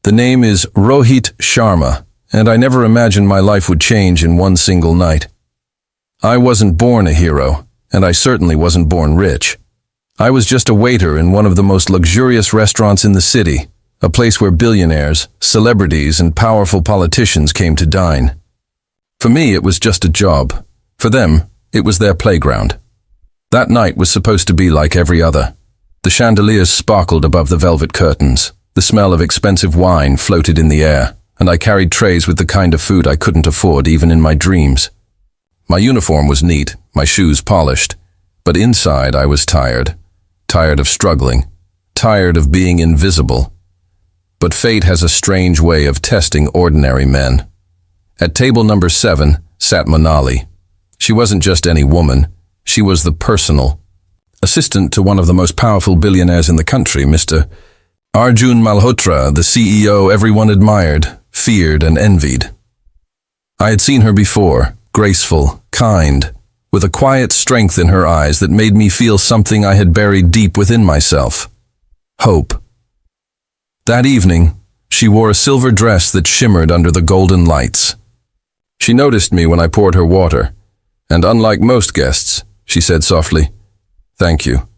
The name is Rohit Sharma, and I never imagined my life would change in one single night. I wasn't born a hero, and I certainly wasn't born rich. I was just a waiter in one of the most luxurious restaurants in the city, a place where billionaires, celebrities, and powerful politicians came to dine. For me, it was just a job. For them, it was their playground. That night was supposed to be like every other. The chandeliers sparkled above the velvet curtains. The smell of expensive wine floated in the air, and I carried trays with the kind of food I couldn't afford even in my dreams. My uniform was neat, my shoes polished, but inside I was tired. Tired of struggling, tired of being invisible. But fate has a strange way of testing ordinary men. At table number 7 sat Monali. She wasn't just any woman, she was the personal assistant to one of the most powerful billionaires in the country, Mr. Arjun Malhotra, the CEO everyone admired, feared, and envied. I had seen her before, graceful, kind, with a quiet strength in her eyes that made me feel something I had buried deep within myself. Hope. That evening, she wore a silver dress that shimmered under the golden lights. She noticed me when I poured her water, and unlike most guests, she said softly, "Thank you."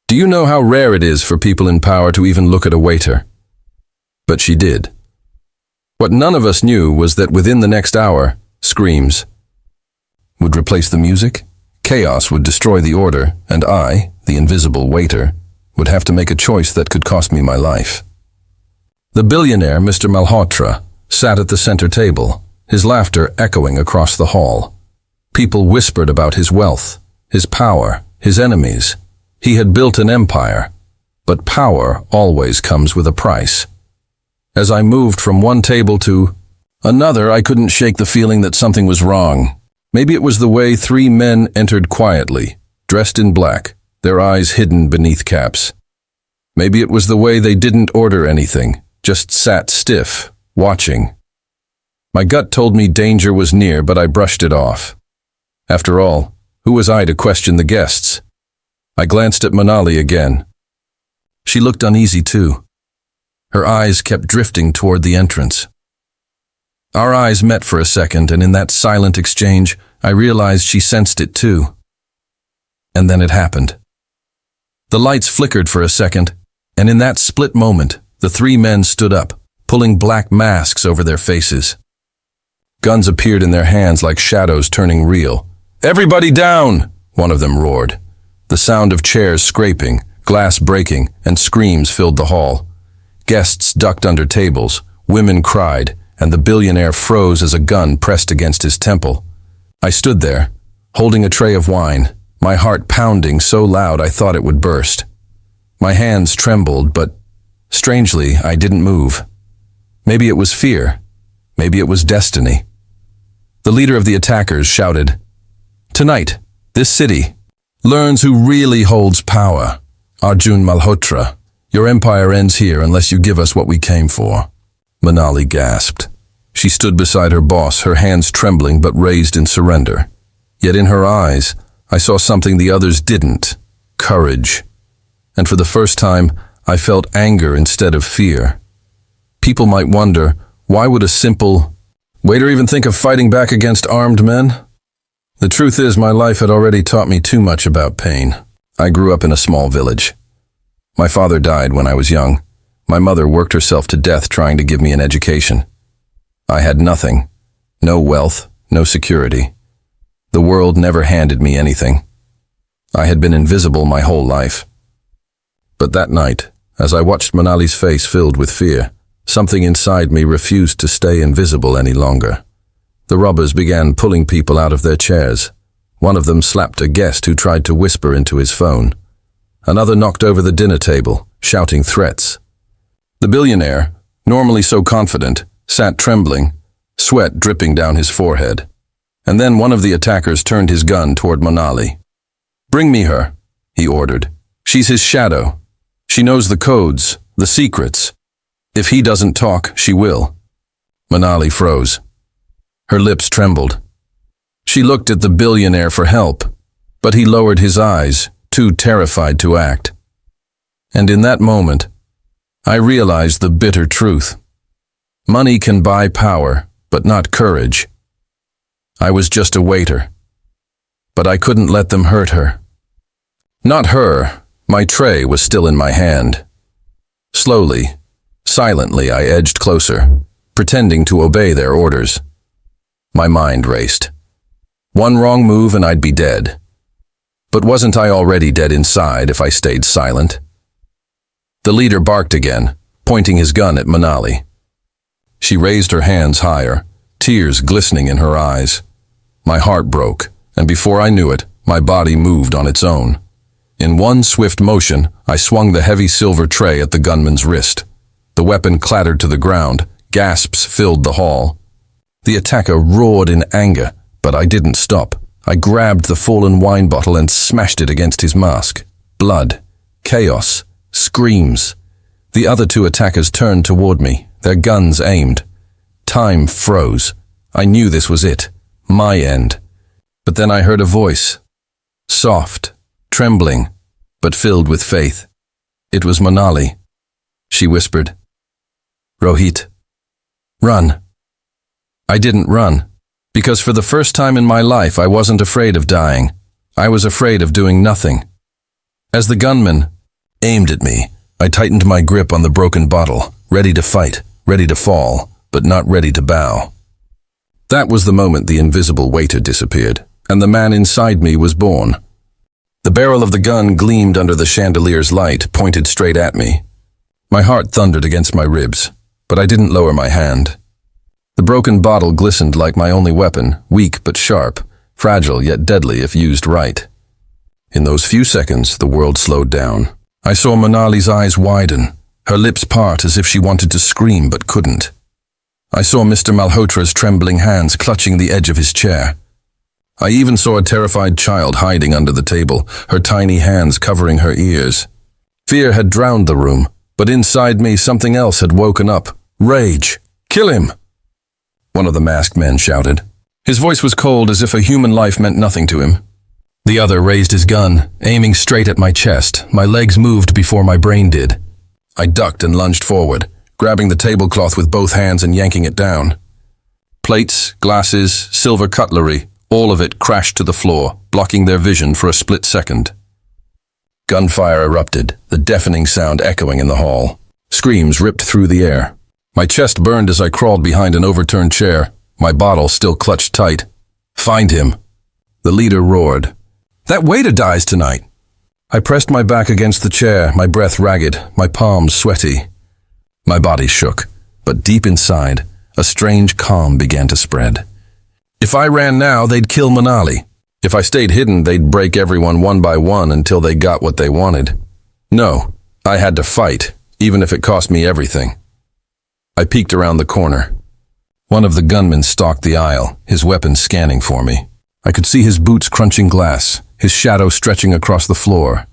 Do you know how rare it is for people in power to even look at a waiter? But she did. What none of us knew was that within the next hour, screams would replace the music, chaos would destroy the order, and I, the invisible waiter, would have to make a choice that could cost me my life. The billionaire, Mr. Malhotra, sat at the center table, his laughter echoing across the hall. People whispered about his wealth, his power, his enemies. He had built an empire, but power always comes with a price. As I moved from one table to another, I couldn't shake the feeling that something was wrong. Maybe it was the way 3 men entered quietly, dressed in black, their eyes hidden beneath caps. Maybe it was the way they didn't order anything, just sat stiff, watching. My gut told me danger was near, but I brushed it off. After all, who was I to question the guests? I glanced at Monali again. She looked uneasy too. Her eyes kept drifting toward the entrance. Our eyes met for a second, and in that silent exchange, I realized she sensed it too. And then it happened. The lights flickered for a second, and in that split moment, the 3 men stood up, pulling black masks over their faces. Guns appeared in their hands like shadows turning real. "Everybody down!" one of them roared. The sound of chairs scraping, glass breaking, and screams filled the hall. Guests ducked under tables, women cried, and the billionaire froze as a gun pressed against his temple. I stood there, holding a tray of wine, my heart pounding so loud I thought it would burst. My hands trembled, but strangely, I didn't move. Maybe it was fear. Maybe it was destiny. The leader of the attackers shouted, "Tonight, this city learns who really holds power. Arjun Malhotra, your empire ends here unless you give us what we came for." Monali gasped. She stood beside her boss, her hands trembling but raised in surrender. Yet in her eyes, I saw something the others didn't: courage. And for the first time, I felt anger instead of fear. People might wonder, why would a simple waiter even think of fighting back against armed men? The truth is, my life had already taught me too much about pain. I grew up in a small village. My father died when I was young. My mother worked herself to death trying to give me an education. I had nothing. No wealth, no security. The world never handed me anything. I had been invisible my whole life. But that night, as I watched Monali's face filled with fear, something inside me refused to stay invisible any longer. The robbers began pulling people out of their chairs. One of them slapped a guest who tried to whisper into his phone. Another knocked over the dinner table, shouting threats. The billionaire, normally so confident, sat trembling, sweat dripping down his forehead. And then one of the attackers turned his gun toward Monali. "Bring me her," he ordered. "She's his shadow. She knows the codes, the secrets. If he doesn't talk, she will." Monali froze. Her lips trembled. She looked at the billionaire for help, but he lowered his eyes, too terrified to act. And in that moment, I realized the bitter truth. Money can buy power, but not courage. I was just a waiter. But I couldn't let them hurt her. Not her. My tray was still in my hand. Slowly, silently, I edged closer, pretending to obey their orders. My mind raced. One wrong move and I'd be dead. But wasn't I already dead inside if I stayed silent? The leader barked again, pointing his gun at Monali. She raised her hands higher, tears glistening in her eyes. My heart broke, and before I knew it, my body moved on its own. In one swift motion, I swung the heavy silver tray at the gunman's wrist. The weapon clattered to the ground. Gasps filled the hall. The attacker roared in anger, but I didn't stop. I grabbed the fallen wine bottle and smashed it against his mask. Blood, chaos, screams. The other two attackers turned toward me, their guns aimed. Time froze. I knew this was it, my end. But then I heard a voice. Soft, trembling, but filled with faith. It was Monali. She whispered, "Rohit, run." I didn't run, because for the first time in my life I wasn't afraid of dying. I was afraid of doing nothing. As the gunman aimed at me, I tightened my grip on the broken bottle, ready to fight, ready to fall, but not ready to bow. That was the moment the invisible waiter disappeared, and the man inside me was born. The barrel of the gun gleamed under the chandelier's light, pointed straight at me. My heart thundered against my ribs, but I didn't lower my hand. The broken bottle glistened like my only weapon, weak but sharp, fragile yet deadly if used right. In those few seconds, the world slowed down. I saw Monali's eyes widen, her lips part as if she wanted to scream but couldn't. I saw Mr. Malhotra's trembling hands clutching the edge of his chair. I even saw a terrified child hiding under the table, her tiny hands covering her ears. Fear had drowned the room, but inside me something else had woken up. Rage. "Kill him!" one of the masked men shouted. His voice was cold as if a human life meant nothing to him. The other raised his gun, aiming straight at my chest. My legs moved before my brain did. I ducked and lunged forward, grabbing the tablecloth with both hands and yanking it down. Plates, glasses, silver cutlery, all of it crashed to the floor, blocking their vision for a split second. Gunfire erupted, the deafening sound echoing in the hall. Screams ripped through the air. My chest burned as I crawled behind an overturned chair, my bottle still clutched tight. "Find him!" The leader roared. "That waiter dies tonight!" I pressed my back against the chair, my breath ragged, my palms sweaty. My body shook, but deep inside, a strange calm began to spread. If I ran now, they'd kill Monali. If I stayed hidden, they'd break everyone one by one until they got what they wanted. No, I had to fight, even if it cost me everything. I peeked around the corner. One of the gunmen stalked the aisle, his weapon scanning for me. I could see his boots crunching glass, his shadow stretching across the floor.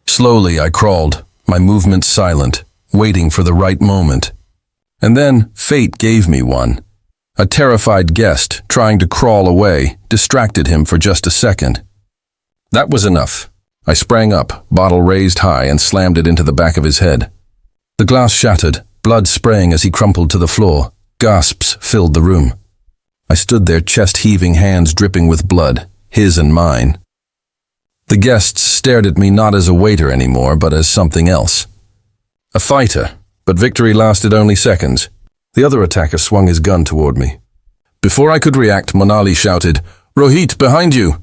Slowly I crawled, my movements silent, waiting for the right moment. And then fate gave me one. A terrified guest, trying to crawl away, distracted him for just a second. That was enough. I sprang up, bottle raised high, and slammed it into the back of his head. The glass shattered, blood spraying as he crumpled to the floor. Gasps filled the room. I stood there, chest heaving, hands dripping with blood, his and mine. The guests stared at me not as a waiter anymore, but as something else. A fighter, but victory lasted only seconds. The other attacker swung his gun toward me. Before I could react, Monali shouted, "Rohit, behind you!"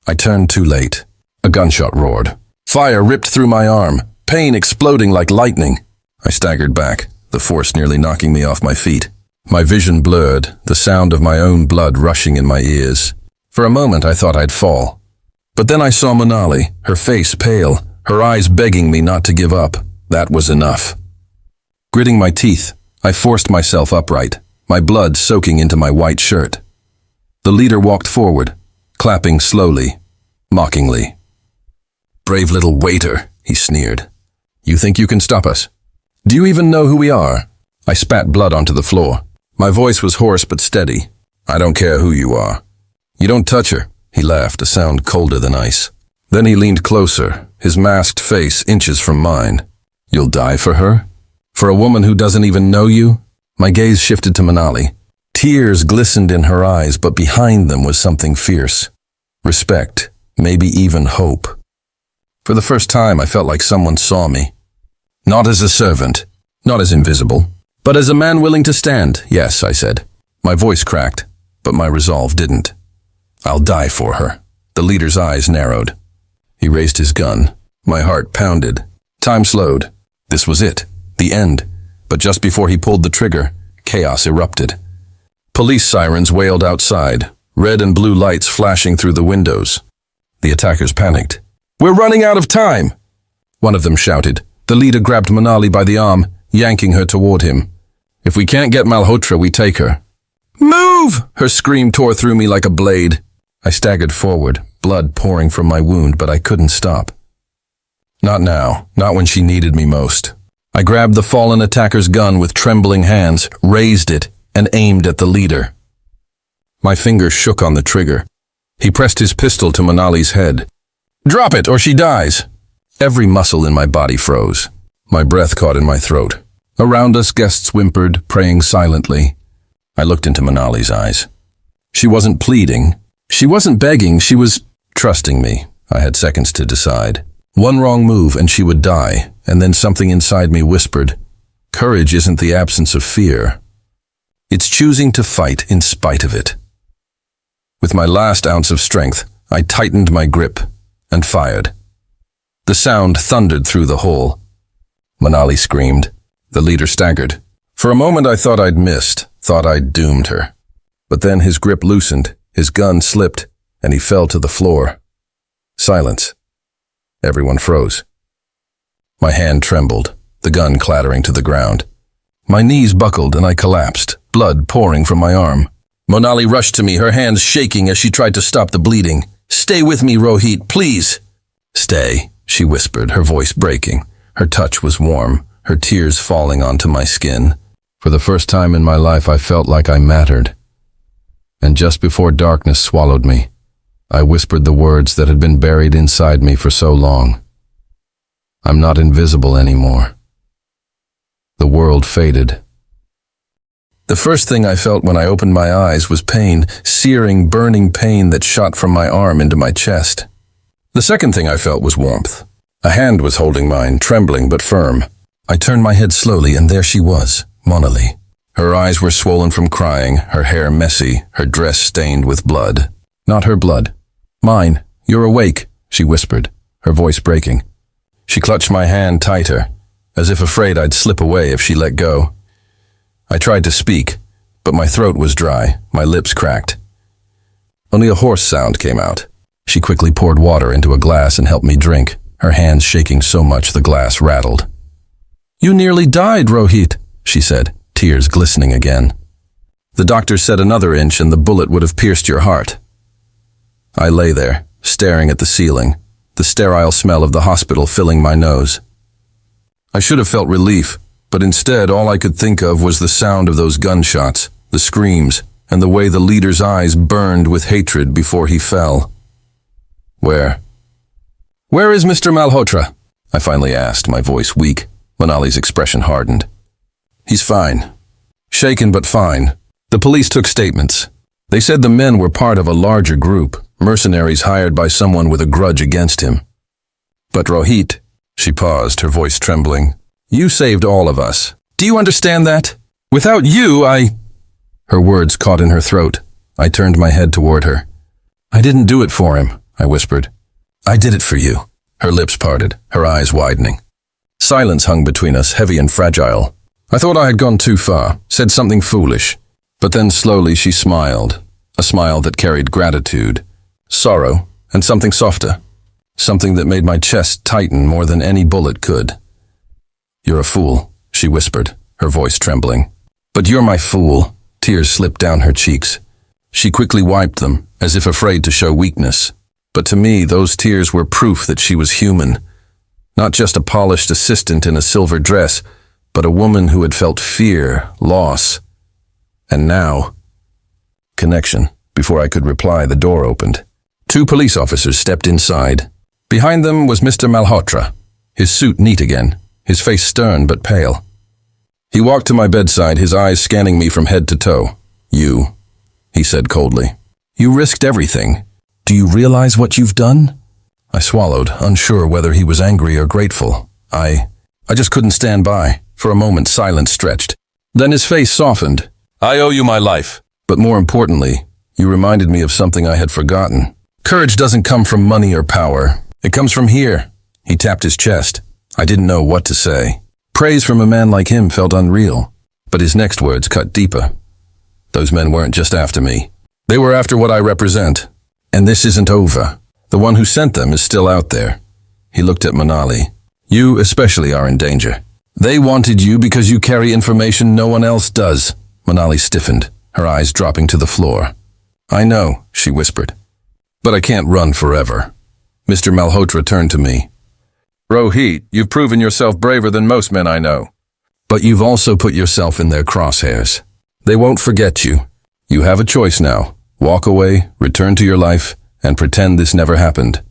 I turned too late. A gunshot roared. Fire ripped through my arm, pain exploding like lightning. I staggered back, the force nearly knocking me off my feet. My vision blurred, the sound of my own blood rushing in my ears. For a moment I thought I'd fall. But then I saw Monali, her face pale, her eyes begging me not to give up. That was enough. Gritting my teeth, I forced myself upright, my blood soaking into my white shirt. The leader walked forward, clapping slowly, mockingly. "Brave little waiter," he sneered. "You think you can stop us? Do you even know who we are?" I spat blood onto the floor. My voice was hoarse but steady. "I don't care who you are." "You don't touch her," he laughed, a sound colder than ice. Then he leaned closer, his masked face inches from mine. "You'll die for her?" For a woman who doesn't even know you? My gaze shifted to Monali. Tears glistened in her eyes, but behind them was something fierce. Respect, maybe even hope. For the first time, I felt like someone saw me. Not as a servant, not as invisible, but as a man willing to stand. Yes, I said. My voice cracked, but my resolve didn't. I'll die for her. The leader's eyes narrowed. He raised his gun. My heart pounded. Time slowed. This was it, the end. But just before he pulled the trigger, chaos erupted. Police sirens wailed outside, red and blue lights flashing through the windows. The attackers panicked. "We're running out of time!" One of them shouted. The leader grabbed Monali by the arm, yanking her toward him. "If we can't get Malhotra, we take her." "Move!" Her scream tore through me like a blade. I staggered forward, blood pouring from my wound, but I couldn't stop. Not now, not when she needed me most. I grabbed the fallen attacker's gun with trembling hands, raised it, and aimed at the leader. My fingers shook on the trigger. He pressed his pistol to Monali's head. "Drop it, or she dies!" Every muscle in my body froze. My breath caught in my throat. Around us, guests whimpered, praying silently. I looked into Monali's eyes. She wasn't pleading. She wasn't begging. She was trusting me. I had seconds to decide. One wrong move and she would die, and then something inside me whispered, "Courage isn't the absence of fear. It's choosing to fight in spite of it." With my last ounce of strength, I tightened my grip and fired. The sound thundered through the hall. Monali screamed. The leader staggered. For a moment I thought I'd missed, thought I'd doomed her. But then his grip loosened, his gun slipped, and he fell to the floor. Silence. Everyone froze. My hand trembled, the gun clattering to the ground. My knees buckled and I collapsed, blood pouring from my arm. Monali rushed to me, her hands shaking as she tried to stop the bleeding. "Stay with me, Rohit, please." "Stay," she whispered, her voice breaking. Her touch was warm, her tears falling onto my skin. For the first time in my life, I felt like I mattered. And just before darkness swallowed me, I whispered the words that had been buried inside me for so long. I'm not invisible anymore. The world faded. The first thing I felt when I opened my eyes was pain, searing, burning pain that shot from my arm into my chest. The second thing I felt was warmth. A hand was holding mine, trembling but firm. I turned my head slowly, and there she was, Monali. Her eyes were swollen from crying, her hair messy, her dress stained with blood. Not her blood. "Mine. You're awake," she whispered, her voice breaking. She clutched my hand tighter, as if afraid I'd slip away if she let go. I tried to speak, but my throat was dry, my lips cracked. Only a hoarse sound came out. She quickly poured water into a glass and helped me drink, her hands shaking so much the glass rattled. "You nearly died, Rohit," she said, tears glistening again. "The doctor said another inch and the bullet would have pierced your heart." I lay there, staring at the ceiling, the sterile smell of the hospital filling my nose. I should have felt relief, but instead all I could think of was the sound of those gunshots, the screams, and the way the leader's eyes burned with hatred before he fell. Where is Mr. Malhotra?" I finally asked, my voice weak. Monali's expression hardened. "He's fine. Shaken but fine. The police took statements. They said the men were part of a larger group, mercenaries hired by someone with a grudge against him. But Rohit," she paused, her voice trembling, "you saved all of us. Do you understand that? Without you, Her words caught in her throat. I turned my head toward her. "I didn't do it for him," I whispered. "I did it for you." Her lips parted, her eyes widening. Silence hung between us, heavy and fragile. I thought I had gone too far, said something foolish. But then slowly she smiled, a smile that carried gratitude, sorrow, and something softer, something that made my chest tighten more than any bullet could. "You're a fool," she whispered, her voice trembling. "But you're my fool." Tears slipped down her cheeks. She quickly wiped them, as if afraid to show weakness. But to me, those tears were proof that she was human. Not just a polished assistant in a silver dress, but a woman who had felt fear, loss. And now... Connection. Before I could reply, the door opened. 2 police officers stepped inside. Behind them was Mr. Malhotra, his suit neat again, his face stern but pale. He walked to my bedside, his eyes scanning me from head to toe. "You," he said coldly. "You risked everything. Do you realize what you've done?" I swallowed, unsure whether he was angry or grateful. I just couldn't stand by. For a moment, silence stretched. Then his face softened. "I owe you my life. But more importantly, you reminded me of something I had forgotten. Courage doesn't come from money or power. It comes from here." He tapped his chest. I didn't know what to say. Praise from a man like him felt unreal. But his next words cut deeper. Those men weren't just after me. They were after what I represent. And this isn't over. The one who sent them is still out there. He looked at Monali. "You especially are in danger. They wanted you because you carry information no one else does." Monali stiffened, her eyes dropping to the floor. "I know," she whispered. "But I can't run forever." Mr. Malhotra turned to me. "Rohit, you've proven yourself braver than most men I know. But you've also put yourself in their crosshairs. They won't forget you. You have a choice now. Walk away, return to your life, and pretend this never happened.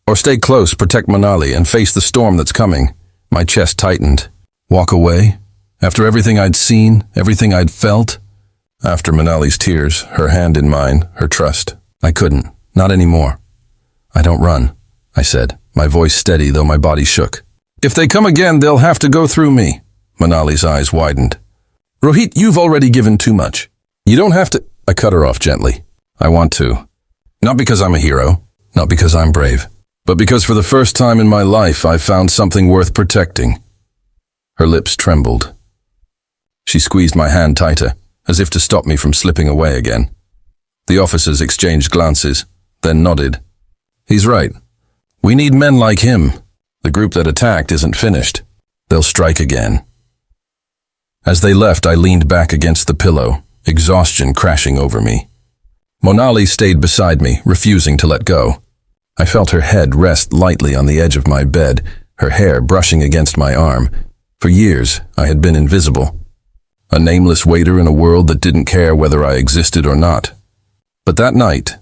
Or stay close, protect Monali, and face the storm that's coming." My chest tightened. Walk away? After everything I'd seen, everything I'd felt? After Monali's tears, her hand in mine, her trust. I couldn't. Not anymore. "I don't run," I said, my voice steady though my body shook. "If they come again, they'll have to go through me." Monali's eyes widened. "Rohit, you've already given too much. You don't have to—" I cut her off gently. "I want to. Not because I'm a hero, not because I'm brave, but because for the first time in my life I've found something worth protecting." Her lips trembled. She squeezed my hand tighter, as if to stop me from slipping away again. The officers exchanged glances, then nodded. "He's right. We need men like him. The group that attacked isn't finished. They'll strike again." As they left, I leaned back against the pillow, exhaustion crashing over me. Monali stayed beside me, refusing to let go. I felt her head rest lightly on the edge of my bed, her hair brushing against my arm. For years, I had been invisible. A nameless waiter in a world that didn't care whether I existed or not. But that night,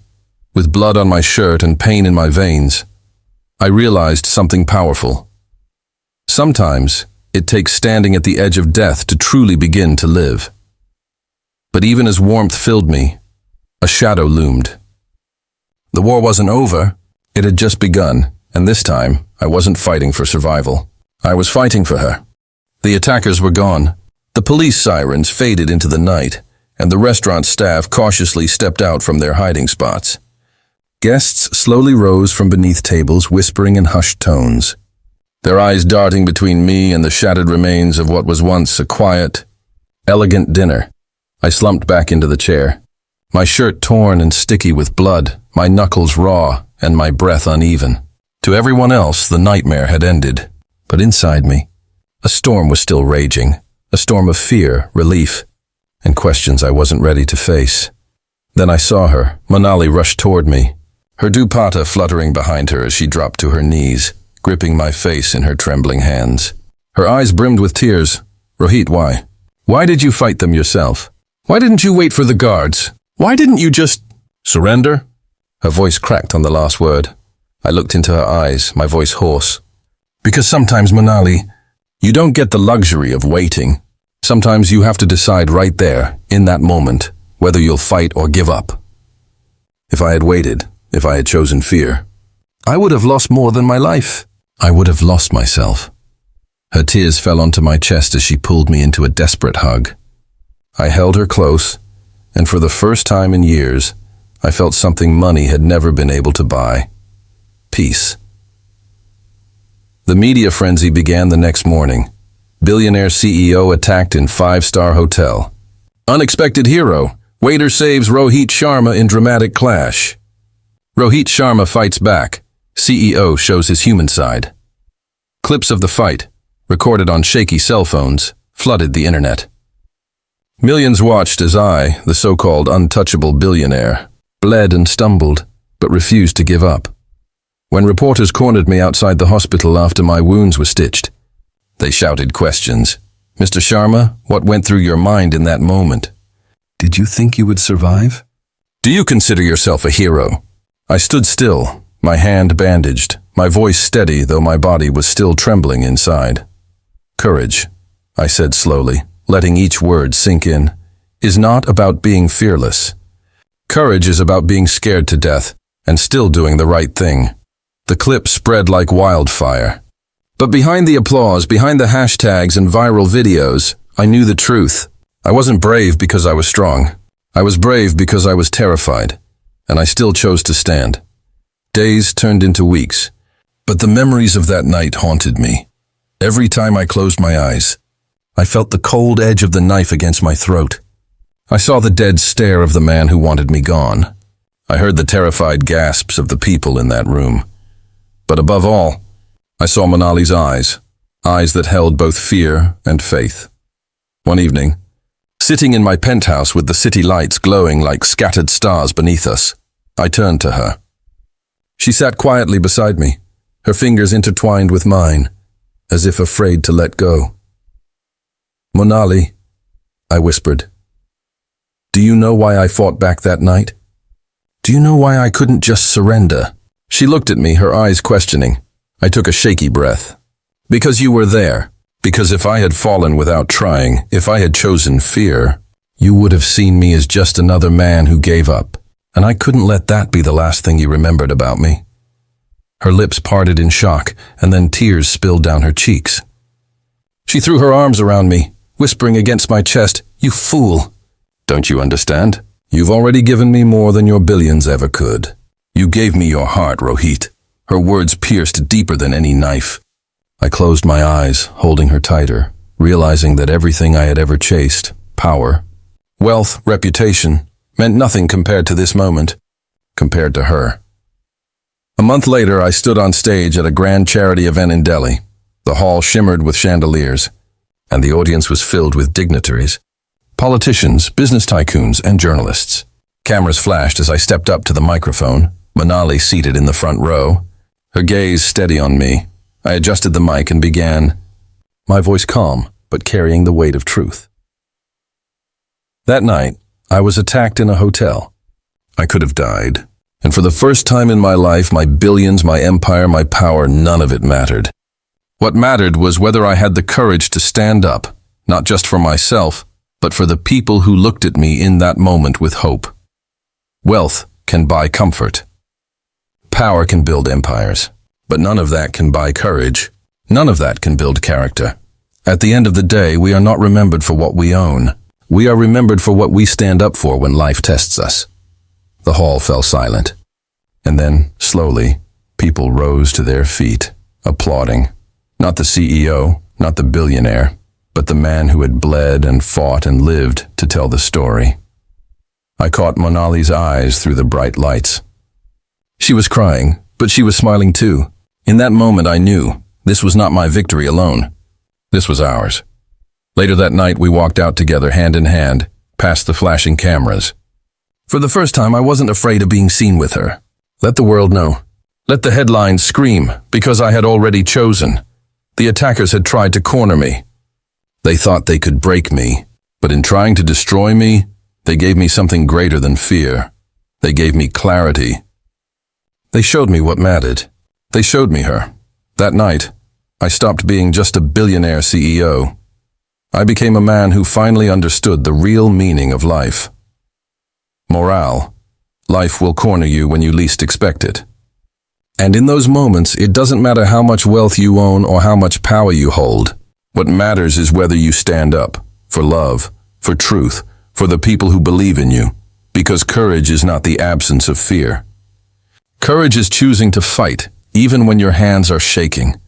with blood on my shirt and pain in my veins, I realized something powerful. Sometimes, it takes standing at the edge of death to truly begin to live. But even as warmth filled me, a shadow loomed. The war wasn't over, it had just begun, and this time, I wasn't fighting for survival. I was fighting for her. The attackers were gone. The police sirens faded into the night, and the restaurant staff cautiously stepped out from their hiding spots. Guests slowly rose from beneath tables, whispering in hushed tones, their eyes darting between me and the shattered remains of what was once a quiet, elegant dinner. I slumped back into the chair, my shirt torn and sticky with blood, my knuckles raw, and my breath uneven. To everyone else, the nightmare had ended, but inside me, a storm was still raging, a storm of fear, relief, and questions I wasn't ready to face. Then I saw her. Monali rushed toward me, her dupatta fluttering behind her as she dropped to her knees, gripping my face in her trembling hands. Her eyes brimmed with tears. "Rohit, why? Why did you fight them yourself? Why didn't you wait for the guards? Why didn't you just surrender?" Her voice cracked on the last word. I looked into her eyes, my voice hoarse. "Because sometimes, Monali, you don't get the luxury of waiting. Sometimes you have to decide right there, in that moment, whether you'll fight or give up. If I had waited, if I had chosen fear, I would have lost more than my life. I would have lost myself." Her tears fell onto my chest as she pulled me into a desperate hug. I held her close, and for the first time in years, I felt something money had never been able to buy. Peace. The media frenzy began the next morning. Billionaire CEO attacked in 5-star hotel. Unexpected hero. Waiter saves Rohit Sharma in dramatic clash. Rohit Sharma fights back. CEO shows his human side. Clips of the fight, recorded on shaky cell phones, flooded the internet. Millions watched as I, the so-called untouchable billionaire, bled and stumbled, but refused to give up. When reporters cornered me outside the hospital after my wounds were stitched, they shouted questions. "Mr. Sharma, what went through your mind in that moment? Did you think you would survive? Do you consider yourself a hero?" I stood still, my hand bandaged, my voice steady though my body was still trembling inside. "Courage," I said slowly, letting each word sink in, is not about being fearless. Courage is about being scared to death and still doing the right thing. The clip spread like wildfire. But behind the applause, behind the hashtags and viral videos, I knew the truth. I wasn't brave because I was strong. I was brave because I was terrified, and I still chose to stand. Days turned into weeks, but the memories of that night haunted me. Every time I closed my eyes, I felt the cold edge of the knife against my throat. I saw the dead stare of the man who wanted me gone. I heard the terrified gasps of the people in that room. But above all, I saw Monali's eyes, eyes that held both fear and faith. One evening, sitting in my penthouse with the city lights glowing like scattered stars beneath us, I turned to her. She sat quietly beside me, her fingers intertwined with mine, as if afraid to let go. "Monali," I whispered, "do you know why I fought back that night? Do you know why I couldn't just surrender?" She looked at me, her eyes questioning. I took a shaky breath. "Because you were there. Because if I had fallen without trying, if I had chosen fear, you would have seen me as just another man who gave up. And I couldn't let that be the last thing you remembered about me." Her lips parted in shock, and then tears spilled down her cheeks. She threw her arms around me, whispering against my chest, "You fool! Don't you understand? You've already given me more than your billions ever could. You gave me your heart, Rohit." Her words pierced deeper than any knife. I closed my eyes, holding her tighter, realizing that everything I had ever chased, power, wealth, reputation, meant nothing compared to this moment, compared to her. A month later, I stood on stage at a grand charity event in Delhi. The hall shimmered with chandeliers, and the audience was filled with dignitaries, politicians, business tycoons, and journalists. Cameras flashed as I stepped up to the microphone, Monali seated in the front row, her gaze steady on me. I adjusted the mic and began, my voice calm, but carrying the weight of truth. That night, I was attacked in a hotel. I could have died. And for the first time in my life, my billions, my empire, my power, none of it mattered. What mattered was whether I had the courage to stand up, not just for myself, but for the people who looked at me in that moment with hope. Wealth can buy comfort. Power can build empires, but none of that can buy courage. None of that can build character. At the end of the day, we are not remembered for what we own. We are remembered for what we stand up for when life tests us. The hall fell silent. And then, slowly, people rose to their feet, applauding. Not the CEO, not the billionaire, but the man who had bled and fought and lived to tell the story. I caught Monali's eyes through the bright lights. She was crying, but she was smiling too. In that moment I knew this was not my victory alone. This was ours. Later that night we walked out together hand in hand, past the flashing cameras. For the first time I wasn't afraid of being seen with her. Let the world know. Let the headlines scream, because I had already chosen. The attackers had tried to corner me. They thought they could break me, but in trying to destroy me, they gave me something greater than fear. They gave me clarity. They showed me what mattered. They showed me her. That night, I stopped being just a billionaire CEO. I became a man who finally understood the real meaning of life. Morale. Life will corner you when you least expect it. And in those moments, it doesn't matter how much wealth you own or how much power you hold. What matters is whether you stand up for love, for truth, for the people who believe in you, because courage is not the absence of fear. Courage is choosing to fight, even when your hands are shaking.